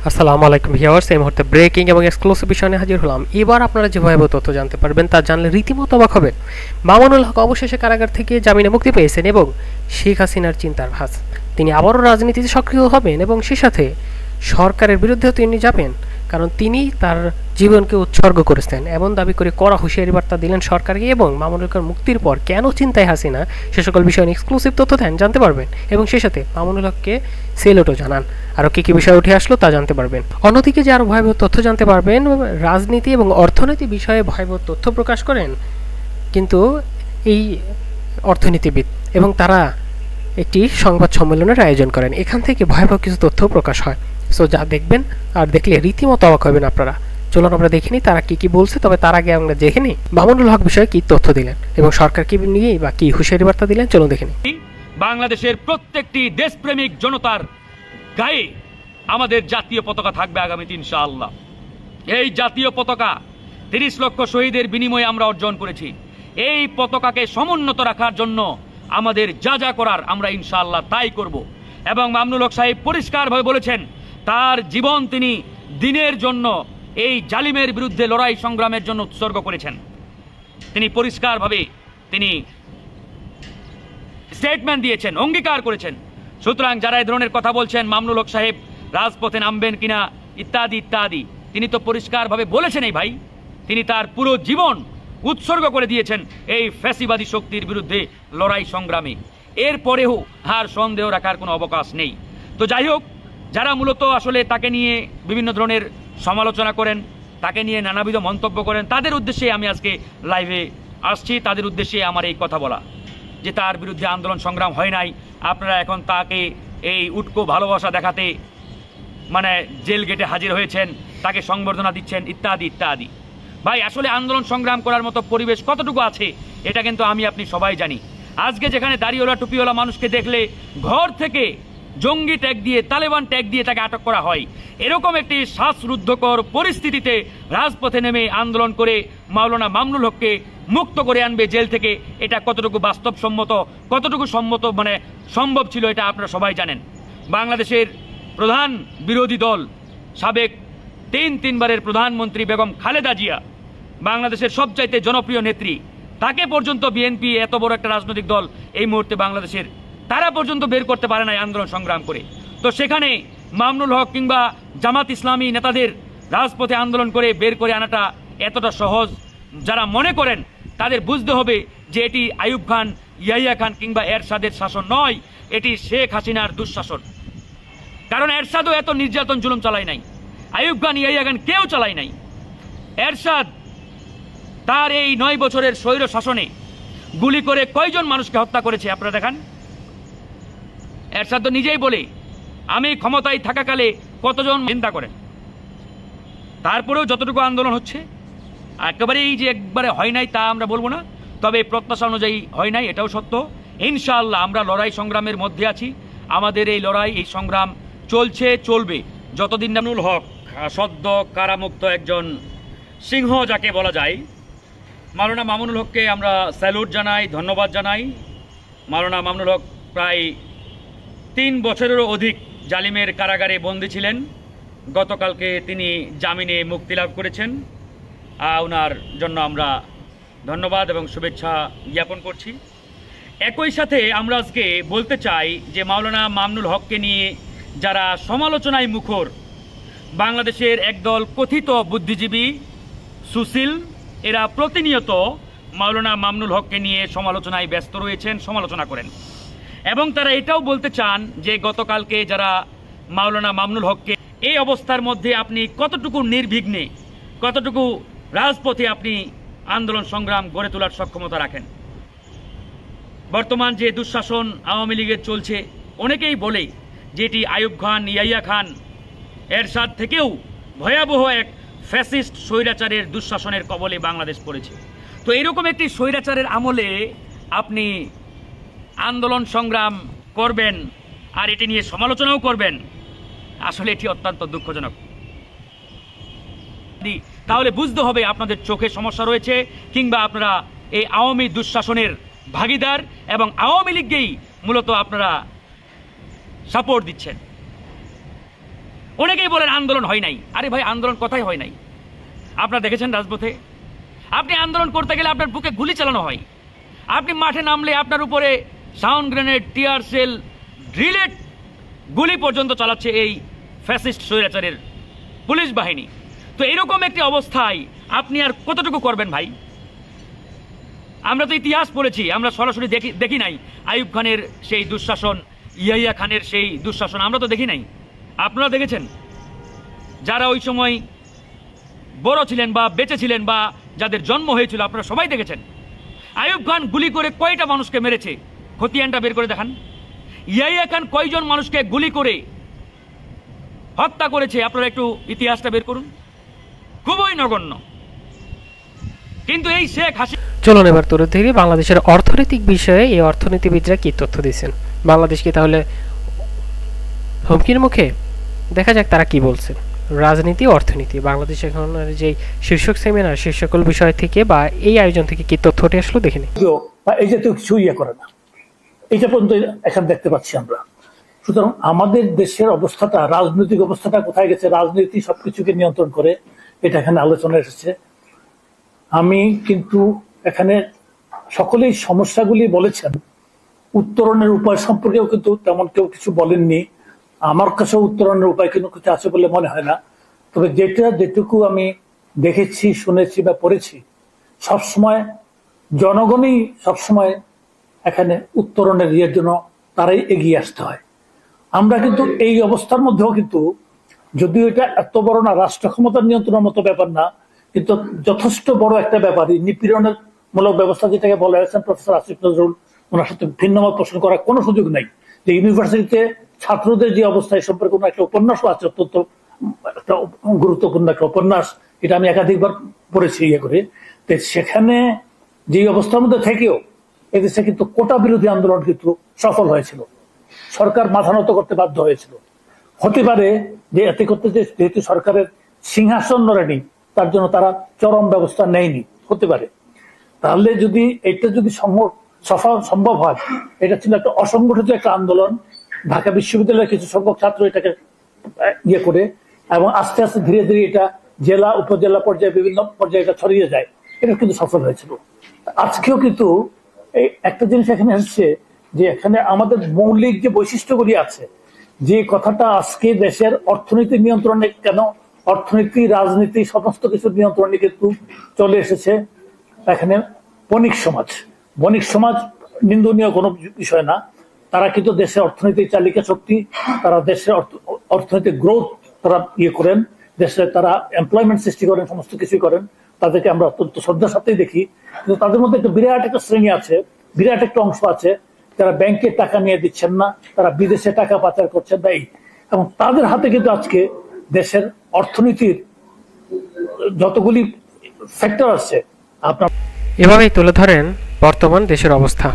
আসসালামু আলাইকুম ভিউয়ার্স, এই মুহূর্তে ব্রেকিং এবং এক্সক্লুসিভ বিষয় নিয়ে হাজির হলাম। এবার আপনারা যে ভয়াবহ তথ্য জানতে পারবেন তা জানলে রীতিমতো অবাক হবেন। মামুনুল হক অবশেষে কারাগার থেকে জামিনে মুক্তি পেয়েছেন এবং শেখ হাসিনার চিন্তার ভাঁজ। তিনি আবারও রাজনীতিতে সক্রিয় হবেন এবং সে সাথে সরকারের বিরুদ্ধেও তিনি যাবেন, কারণ তিনি তার জীবনকে উৎসর্গ করেছেন এমন দাবি করে কড়া হুঁশিয়ারি বার্তা দিলেন সরকারকে। এবং মামুনুল হকের মুক্তির পর কেন চিন্তায় হাসিনা, সে সকল বিষয় নিয়ে এক্সক্লুসিভ তথ্য দেন জানতে পারবেন এবং সেই সাথে মামুনুল হককে সেলুটও জানান। আরও কী কী বিষয় উঠে আসলো তা জানতে পারবেন। অন্যদিকে যে আরও ভয়াবহ তথ্য জানতে পারবেন, রাজনীতি এবং অর্থনীতি বিষয়ে ভয়াবহ তথ্য প্রকাশ করেন কিন্তু এই অর্থনীতিবিদ, এবং তারা একটি সংবাদ সম্মেলনের আয়োজন করেন। এখান থেকে ভয়াবহ কিছু তথ্য প্রকাশ হয়। সো যা দেখবেন আর দেখলে রীতিমতো অবাক হবেন আপনারা। চলুন আমরা দেখিনি তারা কি কি বলছে। তবে তার আগে আমরা দেখে নিই মামুনুল হক বিষয়ে কি তথ্য দিলেন এবং সরকারকে নিয়ে বা কি হুঁশিয়ারি বার্তা দিলেন। চলুন দেখে নিই। বাংলাদেশের প্রত্যেকটি দেশপ্রেমিক জনতার গায়ে আমাদের জাতীয় পতাকা থাকবে আগামীতে ইনশাআল্লাহ। এই জাতীয় পতাকা ৩০ লক্ষ শহীদের বিনিময়ে আমরা অর্জন করেছি। এই পতাকাকে সমুন্নত রাখার জন্য আমাদের যা যা করার আমরা ইনশাআল্লাহ তাই করব। এবং মামুনুল হক সাহেব পরিষ্কারভাবে বলেছেন তার জীবন তিনি দিনের জন্য, এই জালিমের বিরুদ্ধে লড়াই সংগ্রামের জন্য উৎসর্গ করেছেন। তিনি পরিষ্কারভাবে তিনি স্টেটমেন্ট দিয়েছেন, অঙ্গীকার করেছেন। সুতরাং যারা এই ধরনের কথা বলছেন মামুনুল হক সাহেব রাজপথে নামবেন কিনা ইত্যাদি ইত্যাদি, তিনি তো পরিষ্কারভাবে বলেছেন এই ভাই তিনি তার পুরো জীবন উৎসর্গ করে দিয়েছেন এই ফ্যাসিবাদী শক্তির বিরুদ্ধে লড়াই সংগ্রামে। এরপরেও আর সন্দেহ রাখার কোনো অবকাশ নেই। তো যাই হোক, যারা মূলত আসলে তাকে নিয়ে বিভিন্ন ধরনের সমালোচনা করেন, তাকে নিয়ে নানাবিধ মন্তব্য করেন, তাদের উদ্দেশ্যে আমি আজকে লাইভে আসছি। তাদের উদ্দেশ্যে আমার এই কথা বলা যে তার বিরুদ্ধে আন্দোলন সংগ্রাম হয় নাই, আপনারা এখন তাকে এই উটকো ভালোবাসা দেখাতে মানে জেল গেটে হাজির হয়েছেন, তাকে সংবর্ধনা দিচ্ছেন ইত্যাদি ইত্যাদি। ভাই আসলে আন্দোলন সংগ্রাম করার মতো পরিবেশ কতটুকু আছে এটা কিন্তু আমি আপনি সবাই জানি। আজকে যেখানে দাড়িওয়ালা টুপিওয়ালা মানুষকে দেখলে ঘর থেকে জঙ্গি ট্যাগ দিয়ে, তালেবান ট্যাগ দিয়ে তাকে আটক করা হয়, এরকম একটি শ্বাসরুদ্ধকর পরিস্থিতিতে রাজপথে নেমে আন্দোলন করে মাওলানা মামুনুল হককে মুক্ত করে আনবে জেল থেকে, এটা কতটুকু বাস্তবসম্মত, কতটুকু মানে সম্ভব ছিল এটা আপনারা সবাই জানেন। বাংলাদেশের প্রধান বিরোধী দল, সাবেক তিনবারের প্রধানমন্ত্রী বেগম খালেদা জিয়া, বাংলাদেশের সবচাইতে জনপ্রিয় নেত্রী, তাকে পর্যন্ত বিএনপি এত বড় একটা রাজনৈতিক দল এই মুহূর্তে বাংলাদেশের, তারা পর্যন্ত বের করতে পারে নাই আন্দোলন সংগ্রাম করে। তো সেখানে মামুনুল হক কিংবা জামাত ইসলামী নেতাদের রাজপথে আন্দোলন করে বের করে আনাটা এতটা সহজ যারা মনে করেন তাদের বুঝতে হবে যে এটি আইয়ুব খান, ইয়াহিয়া খান কিংবা এরশাদের শাসন নয়, এটি শেখ হাসিনার দুঃশাসন। কারণ এরশাদও এত নির্যাতন জুলুম চালায় নাই, আইয়ুব খান, ইয়াহিয়া খান কেউ চালায় নাই। এরশাদ তার এই 9 বছরের স্বৈর শাসনে গুলি করে কয়জন মানুষকে হত্যা করেছে আপনারা দেখান। এরশাদ তো নিজেই বলে আমি ক্ষমতায় থাকাকালে কতজন চিন্তা করেন। তারপরেও যতটুকু আন্দোলন হচ্ছে একেবারেই যে একবারে হয় নাই তা আমরা বলবো না, তবে প্রত্যাশা অনুযায়ী হয় নাই এটাও সত্য। ইনশাআল্লাহ আমরা লড়াই সংগ্রামের মধ্যে আছি, আমাদের এই লড়াই এই সংগ্রাম চলছে, চলবে যতদিন মামুনুল হক সদ্য কারামুক্ত একজন সিংহ যাকে বলা যায়। মাওলানা মামুনুল হককে আমরা স্যালুট জানাই, ধন্যবাদ জানাই। মাওলানা মামুনুল হক প্রায় 3 বছরেরও অধিক জালিমের কারাগারে বন্দী ছিলেন। গতকালকে তিনি জামিনে মুক্তি লাভ করেছেন। ওনার জন্য আমরা ধন্যবাদ এবং শুভেচ্ছা জ্ঞাপন করছি। একই সাথে আমরা আজকে বলতে চাই যে মাওলানা মামুনুল হককে নিয়ে যারা সমালোচনায় মুখর, বাংলাদেশের একদল কথিত বুদ্ধিজীবী সুশীল, এরা প্রতিনিয়ত মাওলানা মামুনুল হককে নিয়ে সমালোচনায় ব্যস্ত রয়েছেন, সমালোচনা করেন এবং তারা এটাও বলতে চান যে গতকালকে যারা মাওলানা মামুনুল হককে এই অবস্থার মধ্যে আপনি কতটুকু নির্বিঘ্নে, কতটুকু রাজপথে আপনি আন্দোলন সংগ্রাম গড়ে তোলার সক্ষমতা রাখেন। বর্তমান যে দুঃশাসন আওয়ামী লীগের চলছে, অনেকেই বলে যে এটি আইয়ুব খান, ইয়াহিয়া খান, এরশাদ থেকেও ভয়াবহ এক ফ্যাসিস্ট স্বৈরাচারের দুঃশাসনের কবলে বাংলাদেশ পড়েছে। তো এরকম একটি স্বৈরাচারের আমলে আপনি আন্দোলন সংগ্রাম করবেন আর এটি নিয়ে সমালোচনাও করবেন, আসলে এটি অত্যন্ত দুঃখজনক। তাহলে বুঝতে হবে আপনাদের চোখে সমস্যা রয়েছে কিংবা আপনারা এই আওয়ামী দুঃশাসনের ভাগিদার এবং আওয়ামী লীগকেই মূলত আপনারা সাপোর্ট দিচ্ছেন। অনেকেই বলেন আন্দোলন হয় নাই। আরে ভাই, আন্দোলন কথাই হয় নাই। আপনারা দেখেছেন রাজপথে, আপনি আন্দোলন করতে গেলে আপনার বুকে গুলি চালানো হয়। আপনি মাঠে নামলে আপনার উপরে সাউন্ড গ্রেনেড, টিয়ার সেল, ড্রিলেট গুলি পর্যন্ত চালাচ্ছে এই ফ্যাসিস্ট স্বৈরাচারের পুলিশ বাহিনী। তো এরকম একটি অবস্থায় আপনি আর কতটুকু করবেন ভাই? আমরা তো ইতিহাস পড়েছি, আমরা সরাসরি দেখি নাই আইয়ুব খানের সেই দুঃশাসন, ইয়াহিয়া খানের সেই দুঃশাসন আমরা তো দেখি নাই। আপনারা দেখেছেন, যারা ওই সময় বড় ছিলেন বা বেঁচে ছিলেন বা যাদের জন্ম হয়েছিল, আপনারা সবাই দেখেছেন আইয়ুব খান গুলি করে কয়টা মানুষকে মেরেছে, খতিয়ানটা বের করে দেখান। ইয়াহিয়া খান কয়জন মানুষকে গুলি করে হত্যা করেছে, আপনারা একটু ইতিহাসটা বের করুন। খুবই নগণ্য। কিন্তু এই শেখ হাসিনা, চলুন এবার তুলে ধরি বাংলাদেশের অর্থনৈতিক বিষয়ে এই অর্থনীতিবিদরা কি তথ্য দিচ্ছেন। বাংলাদেশ কি তাহলে হুমকির মুখে? দেখা যাক তারা কি বলছেন। রাজনীতি, অর্থনীতি, বাংলাদেশ এখন যে শীর্ষক সেমিনার, সে সকল বিষয় থেকে বা এই আয়োজন থেকে কি তথ্য উঠে আসলো দেখে নিই। এই জাতীয় কিছু ইয়ে করে না, এটা পর্যন্ত এখন দেখতে পাচ্ছি আমরা। সুতরাং আমাদের দেশের অবস্থাটা, রাজনৈতিক অবস্থাটা কোথায় গেছে, রাজনীতি সবকিছুকে নিয়ন্ত্রণ করে, এটা এখানে আলোচনা এসেছে। আমি কিন্তু এখানে সকলেই সমস্যাগুলি বলেছেন, উত্তরণের উপায় সম্পর্কেও কিন্তু তেমন কেউ কিছু বলেননি। আমার কাছেও উত্তরণের উপায় কিন্তু কিছু আছে বলে মনে হয় না। তবে যেটুকু আমি দেখেছি, শুনেছি বা পড়েছি, সবসময় জনগণই সবসময় এখানে উত্তরণের ইয়ের জন্য তারাই এগিয়ে আসতে হয়। আমরা কিন্তু এই অবস্থার মধ্যেও কিন্তু, যদিও এটা এত বড় না, রাষ্ট্র ক্ষমতার নিয়ন্ত্রণের মতো ব্যাপার না, কিন্তু যথেষ্ট বড় একটা ব্যাপারই নিপীড়নের মূলক ব্যবস্থা যেটাকে বলা হয়েছে। প্রফেসর আসিফ নজরুল, ওনার সাথে ভিন্নমত পোষণ করার কোনো সুযোগ নেই। যে ইউনিভার্সিটিতে ছাত্রদের যে অবস্থা এ সম্পর্কে কোনো একটা উপন্যাসও আছে, অত্যন্ত একটা গুরুত্বপূর্ণ একটা উপন্যাস, এটা আমি একাধিকবার পড়েছি ইয়ে করে। তো সেখানে যে অবস্থার মধ্যে থেকেও এদেশে কিন্তু কোটা বিরোধী আন্দোলন কিন্তু সফল হয়েছিল, সরকার মাথা নত করতে বাধ্য হয়েছিল। হতে পারে যে এতে করতে যেহেতু সরকারের সিংহাসন নড়েনি, তার জন্য তারা চরম ব্যবস্থা নেয়নি, হতে পারে। তাহলে যদি এটা যদি সম্ভব হয়, এটা ছিল একটা অসংগঠিত একটা আন্দোলন। ঢাকা বিশ্ববিদ্যালয়ের কিছু সংখ্যক ছাত্র এটাকে ইয়ে করে, এবং আস্তে আস্তে ধীরে ধীরে এটা জেলা, উপজেলা পর্যায়ে, বিভিন্ন পর্যায়ে এটা ছড়িয়ে যায়। এটা কিন্তু সফল হয়েছিল। আজকেও কিন্তু এই একটা জিনিস এখানে এসেছে, যে এখানে আমাদের মৌলিক যে বৈশিষ্ট্যগুলি আছে, যে কথাটা আজকে দেশের অর্থনীতি নিয়ন্ত্রণে, কেন অর্থনীতি, রাজনীতি, সমস্ত কিছুর নিয়ন্ত্রণে কিন্তু চলে এসেছে এখানে বণিক সমাজ। বণিক সমাজ নিন্দনীয় কোনো বিষয় না, তারা কিন্তু দেশের অর্থনৈতিক চালিকা শক্তি, তারা দেশের অর্থনৈতিক গ্রোথ তারা ইয়ে করেন, দেশে তারা এমপ্লয়মেন্ট সৃষ্টি করেন, সমস্ত কিছুই করেন। তাদেরকে আমরা অত্যন্ত শ্রদ্ধার সাথেই দেখি। কিন্তু তাদের মধ্যে একটা বিরাট একটা শ্রেণী আছে, বিরাট একটা অংশ আছে, যারা ব্যাংকে টাকা নিয়ে দিচ্ছেন না, তারা বিদেশে টাকা পাচার করছেন বা এবং তাদের হাতে কিন্তু আজকে দেশের অর্থনীতির যতগুলি ফ্যাক্টর আছে আপনার এভাবেই তুলে ধরেন বর্তমান দেশের অবস্থা।